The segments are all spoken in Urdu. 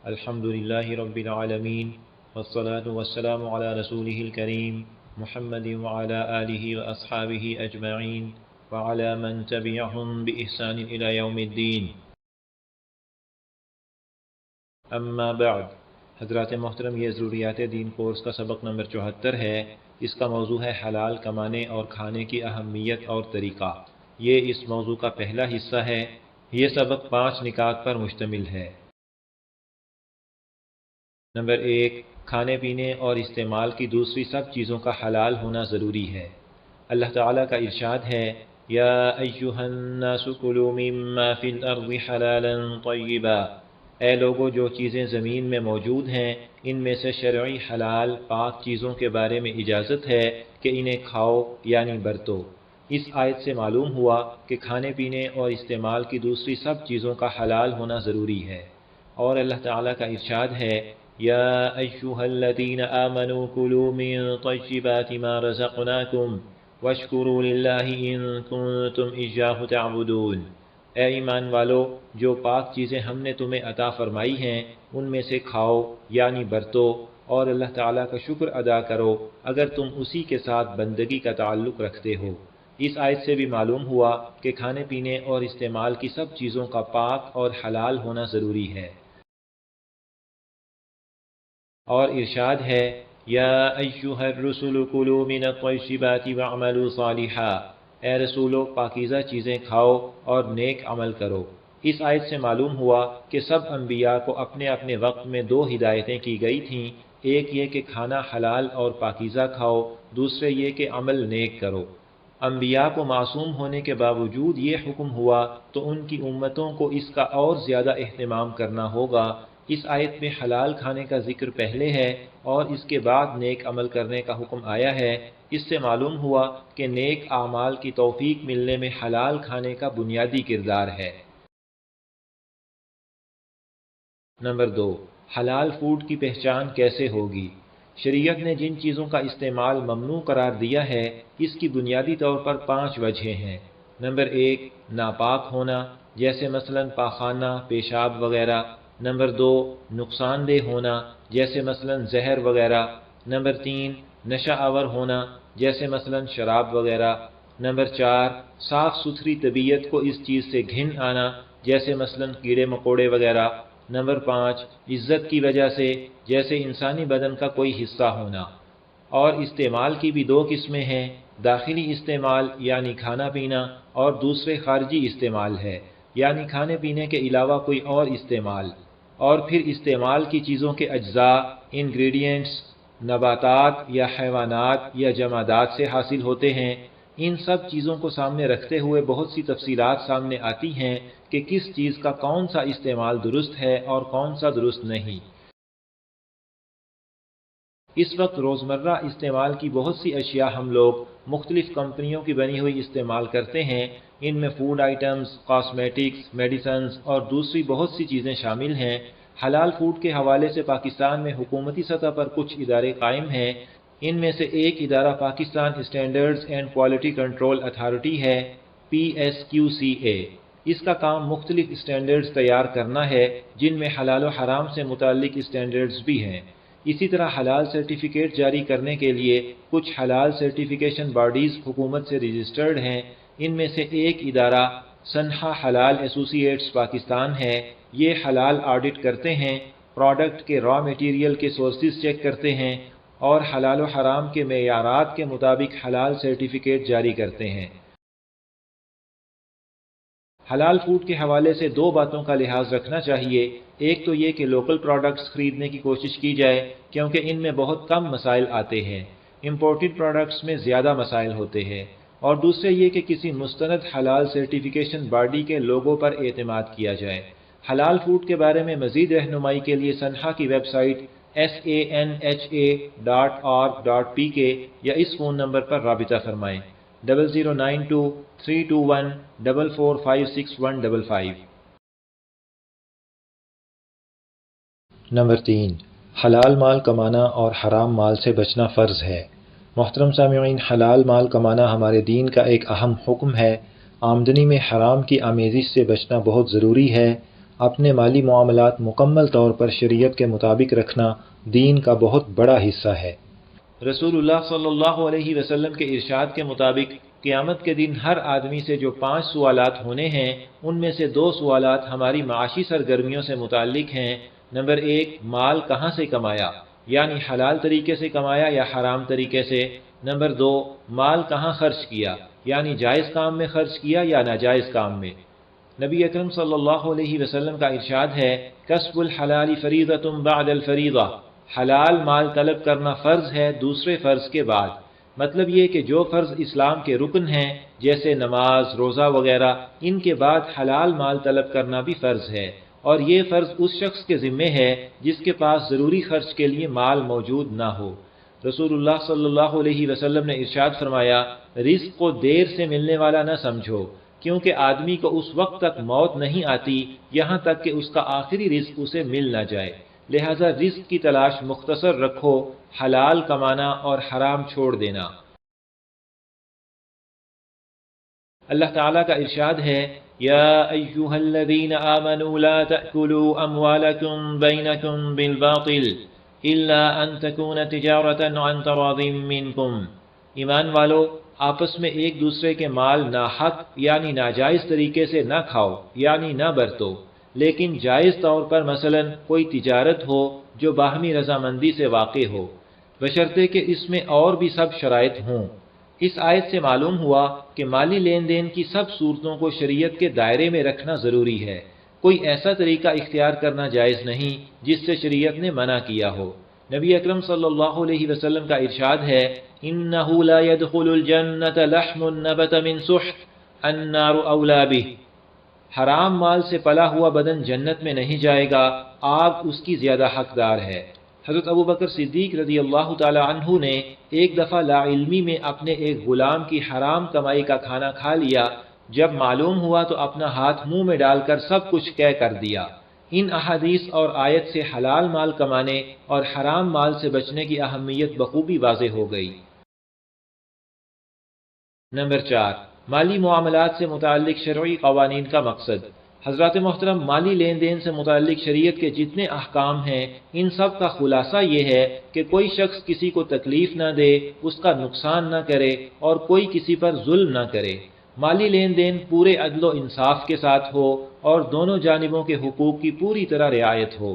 الحمد لله رب العالمين والصلاة والسلام على رسوله الكريم محمد وعلى آله وأصحابه أجمعين وعلى من تبعهم بإحسان إلى يوم الدين. اما بعد. حضرات محترم، یہ ضروریات دین کورس کا سبق نمبر 74 ہے. اس کا موضوع ہے حلال کمانے اور کھانے کی اہمیت اور طریقہ. یہ اس موضوع کا پہلا حصہ ہے. یہ سبق 5 نکات پر مشتمل ہے. نمبر 1، کھانے پینے اور استعمال کی دوسری سب چیزوں کا حلال ہونا ضروری ہے. اللہ تعالیٰ کا ارشاد ہے، یا ایھا الناس کلوا مما فی الارض حلالا طیبا. اے لوگو، جو چیزیں زمین میں موجود ہیں ان میں سے شرعی حلال پاک چیزوں کے بارے میں اجازت ہے کہ انہیں کھاؤ یعنی برتو. اس آیت سے معلوم ہوا کہ کھانے پینے اور استعمال کی دوسری سب چیزوں کا حلال ہونا ضروری ہے. اور اللہ تعالیٰ کا ارشاد ہے، یا ایھا الذین آمنوا کلوا من طیبات ما رزقناکم واشکروا للہ ان کنتم ایاہ تعبدون. اے ایمان والو، جو پاک چیزیں ہم نے تمہیں عطا فرمائی ہیں ان میں سے کھاؤ یعنی برتو، اور اللہ تعالیٰ کا شکر ادا کرو اگر تم اسی کے ساتھ بندگی کا تعلق رکھتے ہو. اس آیت سے بھی معلوم ہوا کہ کھانے پینے اور استعمال کی سب چیزوں کا پاک اور حلال ہونا ضروری ہے. اور ارشاد ہے، یا ایھا الرسل کلوا من الطیبات واعملوا صالحا. اے رسولو، پاکیزہ چیزیں کھاؤ اور نیک عمل کرو. اس آیت سے معلوم ہوا کہ سب انبیاء کو اپنے اپنے وقت میں 2 ہدایتیں کی گئی تھیں. ایک یہ کہ کھانا حلال اور پاکیزہ کھاؤ، دوسرے یہ کہ عمل نیک کرو. انبیاء کو معصوم ہونے کے باوجود یہ حکم ہوا تو ان کی امتوں کو اس کا اور زیادہ اہتمام کرنا ہوگا. اس آیت میں حلال کھانے کا ذکر پہلے ہے اور اس کے بعد نیک عمل کرنے کا حکم آیا ہے. اس سے معلوم ہوا کہ نیک اعمال کی توفیق ملنے میں حلال کھانے کا بنیادی کردار ہے. نمبر 2، حلال فوڈ کی پہچان کیسے ہوگی؟ شریعت نے جن چیزوں کا استعمال ممنوع قرار دیا ہے اس کی بنیادی طور پر 5 وجہیں ہیں. نمبر 1، ناپاک ہونا، جیسے مثلا پاخانہ، پیشاب وغیرہ. نمبر 2، نقصان دہ ہونا، جیسے مثلا زہر وغیرہ. نمبر 3، نشہ آور ہونا، جیسے مثلا شراب وغیرہ. نمبر 4، صاف ستھری طبیعت کو اس چیز سے گھن آنا، جیسے مثلا کیڑے مکوڑے وغیرہ. نمبر 5، عزت کی وجہ سے، جیسے انسانی بدن کا کوئی حصہ ہونا. اور استعمال کی بھی 2 قسمیں ہیں، داخلی استعمال یعنی کھانا پینا، اور دوسرے خارجی استعمال ہے یعنی کھانے پینے کے علاوہ کوئی اور استعمال. اور پھر استعمال کی چیزوں کے اجزاء، انگریڈینٹس، نباتات یا حیوانات یا جمادات سے حاصل ہوتے ہیں. ان سب چیزوں کو سامنے رکھتے ہوئے بہت سی تفصیلات سامنے آتی ہیں کہ کس چیز کا کون سا استعمال درست ہے اور کون سا درست نہیں. اس وقت روزمرہ استعمال کی بہت سی اشیاء ہم لوگ مختلف کمپنیوں کی بنی ہوئی استعمال کرتے ہیں. ان میں فوڈ آئٹمز، کاسمیٹکس، میڈیسنز اور دوسری بہت سی چیزیں شامل ہیں. حلال فوڈ کے حوالے سے پاکستان میں حکومتی سطح پر کچھ ادارے قائم ہیں. ان میں سے ایک ادارہ Pakistan standards and quality control authority ہے، PSQCA. اس کا کام مختلف اسٹینڈرڈز تیار کرنا ہے جن میں حلال و حرام سے متعلق اسٹینڈرڈز بھی ہیں. اسی طرح حلال سرٹیفکیٹ جاری کرنے کے لیے کچھ حلال سرٹیفیکیشن باڈیز حکومت سے رجسٹرڈ ہیں. ان میں سے ایک ادارہ سنہا حلال ایسوسی ایٹس پاکستان ہے. یہ حلال آڈٹ کرتے ہیں، پروڈکٹ کے را میٹیریل کے سورسز چیک کرتے ہیں اور حلال و حرام کے معیارات کے مطابق حلال سرٹیفکیٹ جاری کرتے ہیں. حلال فوڈ کے حوالے سے 2 باتوں کا لحاظ رکھنا چاہیے. ایک تو یہ کہ لوکل پروڈکٹس خریدنے کی کوشش کی جائے کیونکہ ان میں بہت کم مسائل آتے ہیں، امپورٹڈ پروڈکٹس میں زیادہ مسائل ہوتے ہیں. اور دوسرے یہ کہ کسی مستند حلال سرٹیفیکیشن باڈی کے لوگو پر اعتماد کیا جائے. حلال فوڈ کے بارے میں مزید رہنمائی کے لیے سنہا کی ویب سائٹ sanha.org.pk یا اس فون نمبر پر رابطہ فرمائیں 0092-321-445615. نمبر 3، حلال مال کمانا اور حرام مال سے بچنا فرض ہے. محترم سامعین، حلال مال کمانا ہمارے دین کا ایک اہم حکم ہے. آمدنی میں حرام کی آمیزش سے بچنا بہت ضروری ہے. اپنے مالی معاملات مکمل طور پر شریعت کے مطابق رکھنا دین کا بہت بڑا حصہ ہے۔ رسول اللہ صلی اللہ علیہ وسلم کے ارشاد کے مطابق قیامت کے دن ہر آدمی سے جو 5 سوالات ہونے ہیں ان میں سے 2 سوالات ہماری معاشی سرگرمیوں سے متعلق ہیں۔ نمبر 1، مال کہاں سے کمایا، یعنی حلال طریقے سے کمایا یا حرام طریقے سے۔ نمبر 2، مال کہاں خرچ کیا، یعنی جائز کام میں خرچ کیا یا ناجائز کام میں۔ نبی اکرم صلی اللہ علیہ وسلم کا ارشاد ہے، کسب الحلال فریضۃ بعد الفریضہ، حلال مال طلب کرنا فرض ہے دوسرے فرض کے بعد۔ مطلب یہ کہ جو فرض اسلام کے رکن ہیں جیسے نماز، روزہ وغیرہ، ان کے بعد حلال مال طلب کرنا بھی فرض ہے، اور یہ فرض اس شخص کے ذمے ہے جس کے پاس ضروری خرچ کے لیے مال موجود نہ ہو۔ رسول اللہ صلی اللہ علیہ وسلم نے ارشاد فرمایا، رزق کو دیر سے ملنے والا نہ سمجھو، کیونکہ آدمی کو اس وقت تک موت نہیں آتی یہاں تک کہ اس کا آخری رزق اسے مل نہ جائے، لہذا رزق کی تلاش مختصر رکھو، حلال کمانا اور حرام چھوڑ دینا۔ اللہ تعالیٰ کا ارشاد ہے، یا ایھا الذین آمنوا لا تأکلوا اموالکم بینکم بالباطل الا ان تکون تجارۃ عن تراض منکم۔ ایمان والو، آپس میں ایک دوسرے کے مال ناحق یعنی ناجائز طریقے سے نہ کھاؤ یعنی نہ برتو، لیکن جائز طور پر مثلا کوئی تجارت ہو جو باہمی رضامندی سے واقع ہو، بشرطے کہ اس میں اور بھی سب شرائط ہوں۔ اس آیت سے معلوم ہوا کہ مالی لین دین کی سب صورتوں کو شریعت کے دائرے میں رکھنا ضروری ہے، کوئی ایسا طریقہ اختیار کرنا جائز نہیں جس سے شریعت نے منع کیا ہو۔ نبی اکرم صلی اللہ علیہ وسلم کا ارشاد ہے، انہ لا يدخل الجنۃ لحم نبت من سحت النار اولی بہ۔ حرام مال سے پلا ہوا بدن جنت میں نہیں جائے گا، آگ اس کی زیادہ حقدار ہے۔ حضرت ابوبکر صدیق رضی اللہ تعالی عنہ نے ایک دفعہ لا علمی میں اپنے ایک غلام کی حرام کمائی کا کھانا کھا لیا، جب معلوم ہوا تو اپنا ہاتھ منہ میں ڈال کر سب کچھ کہہ کر دیا۔ ان احادیث اور آیت سے حلال مال کمانے اور حرام مال سے بچنے کی اہمیت بخوبی واضح ہو گئی۔ نمبر 4، مالی معاملات سے متعلق شرعی قوانین کا مقصد۔ حضرات محترم، مالی لین دین سے متعلق شریعت کے جتنے احکام ہیں ان سب کا خلاصہ یہ ہے کہ کوئی شخص کسی کو تکلیف نہ دے، اس کا نقصان نہ کرے اور کوئی کسی پر ظلم نہ کرے۔ مالی لین دین پورے عدل و انصاف کے ساتھ ہو اور دونوں جانبوں کے حقوق کی پوری طرح رعایت ہو۔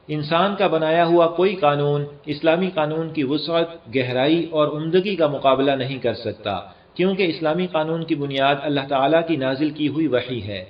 انسان کا بنایا ہوا کوئی قانون اسلامی قانون کی وسعت، گہرائی اور عمدگی کا مقابلہ نہیں کر سکتا، کیونکہ اسلامی قانون کی بنیاد اللہ تعالیٰ کی نازل کی ہوئی وحی ہے۔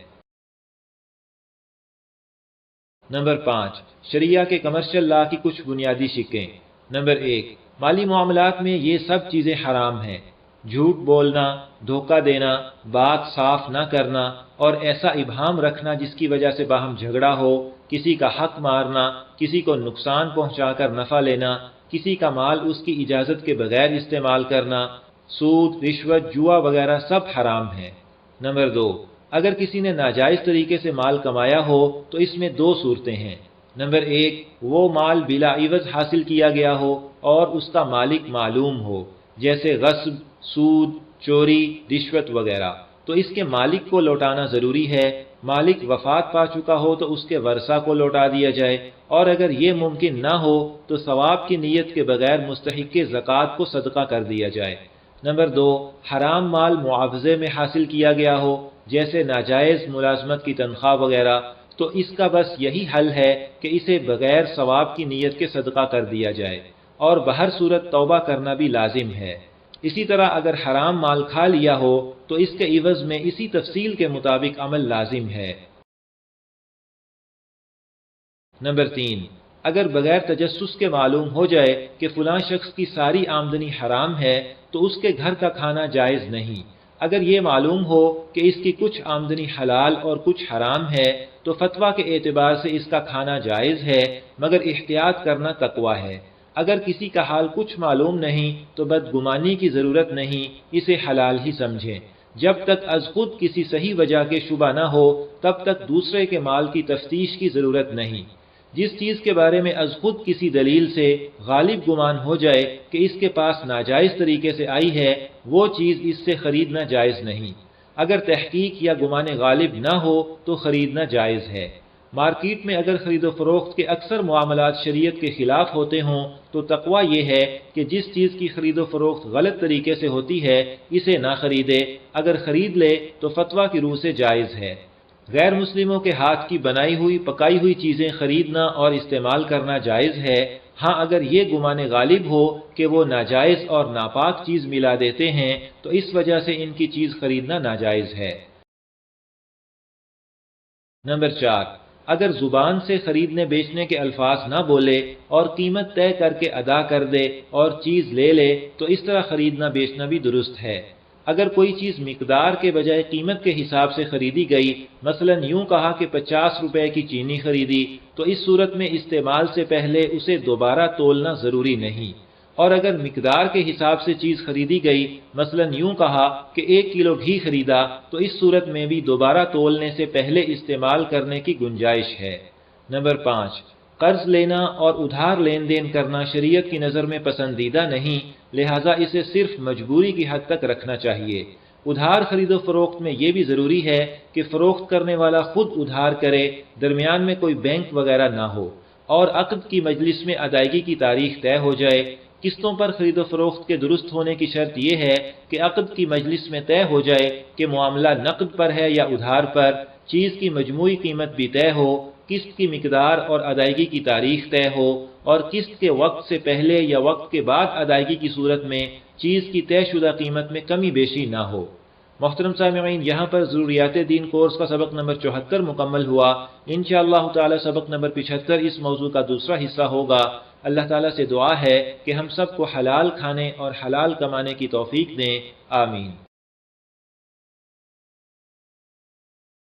نمبر 5، شریعہ کے کمرشل لا کی کچھ بنیادی شقیں۔ نمبر 1، مالی معاملات میں یہ سب چیزیں حرام ہیں: جھوٹ بولنا، دھوکہ دینا، بات صاف نہ کرنا اور ایسا ابہام رکھنا جس کی وجہ سے باہم جھگڑا ہو، کسی کا حق مارنا، کسی کو نقصان پہنچا کر نفع لینا، کسی کا مال اس کی اجازت کے بغیر استعمال کرنا، سود، رشوت، جوا وغیرہ سب حرام ہیں۔ نمبر 2، اگر کسی نے ناجائز طریقے سے مال کمایا ہو تو اس میں 2 صورتیں ہیں۔ نمبر 1، وہ مال بلا عوض حاصل کیا گیا ہو اور اس کا مالک معلوم ہو، جیسے غصب، سود، چوری، رشوت وغیرہ، تو اس کے مالک کو لوٹانا ضروری ہے۔ مالک وفات پا چکا ہو تو اس کے ورثہ کو لوٹا دیا جائے، اور اگر یہ ممکن نہ ہو تو ثواب کی نیت کے بغیر مستحق زکوٰۃ کو صدقہ کر دیا جائے۔ نمبر 2، حرام مال معاوضے میں حاصل کیا گیا ہو، جیسے ناجائز ملازمت کی تنخواہ وغیرہ، تو اس کا بس یہی حل ہے کہ اسے بغیر ثواب کی نیت کے صدقہ کر دیا جائے، اور بہر صورت توبہ کرنا بھی لازم ہے۔ اسی طرح اگر حرام مال کھا لیا ہو تو اس کے عوض میں اسی تفصیل کے مطابق عمل لازم ہے۔ نمبر 3، اگر بغیر تجسس کے معلوم ہو جائے کہ فلاں شخص کی ساری آمدنی حرام ہے تو اس کے گھر کا کھانا جائز نہیں۔ اگر یہ معلوم ہو کہ اس کی کچھ آمدنی حلال اور کچھ حرام ہے تو فتویٰ کے اعتبار سے اس کا کھانا جائز ہے، مگر احتیاط کرنا تقویٰ ہے۔ اگر کسی کا حال کچھ معلوم نہیں تو بدگمانی کی ضرورت نہیں، اسے حلال ہی سمجھیں۔ جب تک از خود کسی صحیح وجہ کے شبہ نہ ہو تب تک دوسرے کے مال کی تفتیش کی ضرورت نہیں۔ جس چیز کے بارے میں از خود کسی دلیل سے غالب گمان ہو جائے کہ اس کے پاس ناجائز طریقے سے آئی ہے، وہ چیز اس سے خریدنا جائز نہیں۔ اگر تحقیق یا گمان غالب نہ ہو تو خریدنا جائز ہے۔ مارکیٹ میں اگر خرید و فروخت کے اکثر معاملات شریعت کے خلاف ہوتے ہوں تو تقویٰ یہ ہے کہ جس چیز کی خرید و فروخت غلط طریقے سے ہوتی ہے اسے نہ خریدے، اگر خرید لے تو فتویٰ کی روح سے جائز ہے۔ غیر مسلموں کے ہاتھ کی بنائی ہوئی پکائی ہوئی چیزیں خریدنا اور استعمال کرنا جائز ہے، ہاں اگر یہ گمان غالب ہو کہ وہ ناجائز اور ناپاک چیز ملا دیتے ہیں تو اس وجہ سے ان کی چیز خریدنا ناجائز ہے۔ نمبر 4، اگر زبان سے خریدنے بیچنے کے الفاظ نہ بولے اور قیمت طے کر کے ادا کر دے اور چیز لے لے تو اس طرح خریدنا بیچنا بھی درست ہے۔ اگر کوئی چیز مقدار کے بجائے قیمت کے حساب سے خریدی گئی، مثلا یوں کہا کہ 50 روپے کی چینی خریدی، تو اس صورت میں استعمال سے پہلے اسے دوبارہ تولنا ضروری نہیں۔ اور اگر مقدار کے حساب سے چیز خریدی گئی، مثلا یوں کہا کہ 1 کلو گھی خریدا، تو اس صورت میں بھی دوبارہ تولنے سے پہلے استعمال کرنے کی گنجائش ہے۔ نمبر 5، قرض لینا اور ادھار لین دین کرنا شریعت کی نظر میں پسندیدہ نہیں، لہٰذا اسے صرف مجبوری کی حد تک رکھنا چاہیے۔ ادھار خرید و فروخت میں یہ بھی ضروری ہے کہ فروخت کرنے والا خود ادھار کرے، درمیان میں کوئی بینک وغیرہ نہ ہو، اور عقد کی مجلس میں ادائیگی کی تاریخ طے ہو جائے۔ قسطوں پر خرید و فروخت کے درست ہونے کی شرط یہ ہے کہ عقد کی مجلس میں طے ہو جائے کہ معاملہ نقد پر ہے یا ادھار پر، چیز کی مجموعی قیمت بھی طے ہو، قسط کی مقدار اور ادائیگی کی تاریخ طے ہو، اور قسط کے وقت سے پہلے یا وقت کے بعد ادائیگی کی صورت میں چیز کی طے شدہ قیمت میں کمی بیشی نہ ہو۔ محترم سامعین، یہاں پر ضروریات دین کورس کا سبق نمبر 74 مکمل ہوا۔ انشاءاللہ تعالی سبق نمبر 75 اس موضوع کا دوسرا حصہ ہوگا۔ اللہ تعالیٰ سے دعا ہے کہ ہم سب کو حلال کھانے اور حلال کمانے کی توفیق دیں، آمین۔